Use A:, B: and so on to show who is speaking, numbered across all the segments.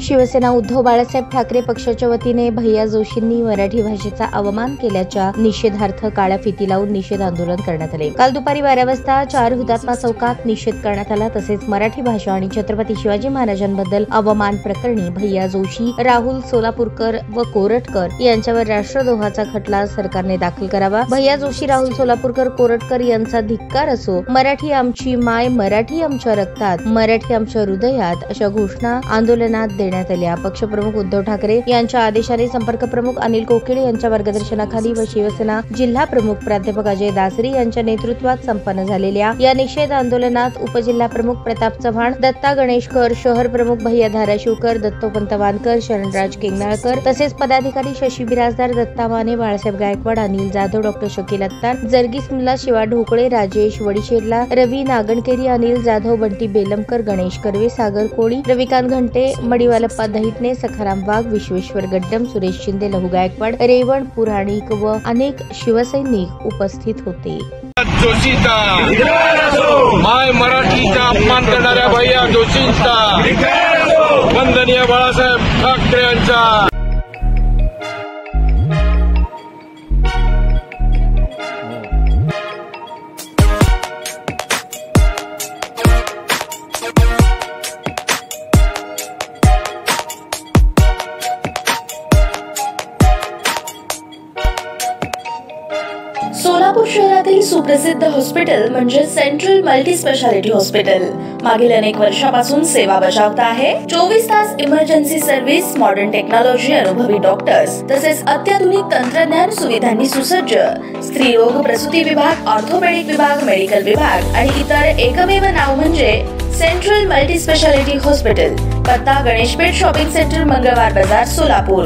A: शिवसेना उद्धव बाळासाहेब ठाकरे पक्षाच्या वतीने भैया जोशींनी मराठी भाषेचा अवमान केल्याच्या निषेधार्थ काळ्या फिती लावून निषेध आंदोलन करण्यात आले। काल दुपारी 12 वाजता 4 हुतात्मा चौकात निषेध करण्यात आला। तसेच मराठी भाषा आणि छत्रपती शिवाजी महाराजांबद्दल अवमान प्रकरणी भैया जोशी, राहुल सोलापूरकर व कोरटकर यांच्यावर राष्ट्रद्रोहाचा खटला सरकारने दाखल करावा। भैया जोशी, राहुल सोलापूरकर, कोरटकर यांचा धिक्कार असो। मराठी आमची माय, मराठी आमच्या रक्तात, मराठी आमच्या हृदयात अशा घोषणा आंदोलनात देण्यात आल्या। पक्षप्रमुख उद्धव ठाकरे यांच्या आदेशाने संपर्क प्रमुख अनिल कोकिळे यांच्या मार्गदर्शनाखाली व शिवसेना जिल्हा प्रमुख प्राध्यापक अजय दासरी यांच्या नेतृत्वात संपन्न झालेल्या या निषेध आंदोलनात उपजिल्हा प्रमुख प्रताप चव्हाण, दत्ता गणेशकर, शहर प्रमुख भैया धाराशिवकर, दत्तोपंत वानकर, शरणराज केंगनाळकर तसेच पदाधिकारी शशी बिराजदार, दत्ता माने, बाळासाहेब गायकवाड, अनिल जाधव, डॉक्टर शकील अत्तार, जर्गीस मुल्ला, शिवा ढोकळे, राजेश वडीशेरला, रवी नागणकेरी, अनिल जाधव, बंटी बेलमकर, गणेश कर्वे, सागर कोळी, रविकांत घंटे, मडिवालप्पा दहिटणे, सखाराम वाघ, विश्वेश्वर गड्डम, सुरेश शिंदे, लहू गायकवाड, रेवण पुराणिक व अनेक शिवसैनिक उपस्थित होते।
B: जोशींचा माय मराठीचा अपमान करणाऱ्या भैया जोशींचा, वंदनीय बाळासाहेब ठाकरे यांचा
C: सोलापूर शहरातील सुप्रसिद्ध हॉस्पिटल म्हणजे सेंट्रल मल्टी स्पेशालिटी हॉस्पिटल मागील अनेक वर्षापासून सेवा बजावत आहे। 24 तास इमर्जन्सी सर्व्हिस, मॉडर्न टेक्नॉलॉजी, अनुभवी डॉक्टर्स तसेच अत्याधुनिक तंत्रज्ञान सुविधांनी सुसज्ज स्त्रीरोग प्रसूती विभाग, ऑर्थोपेडिक विभाग, मेडिकल विभाग आणि इतर एकमेव नाव म्हणजे सेंट्रल मल्टी स्पेशालिटी हॉस्पिटल। पत्ता गणेशपेठ शॉपिंग सेंटर, मंगळवार बाजार, सोलापूर।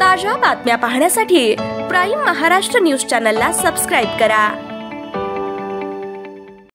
D: ताज्या बातम्या पाहण्यासाठी प्राईम महाराष्ट्र न्यूज चॅनलला सबस्क्राईब करा।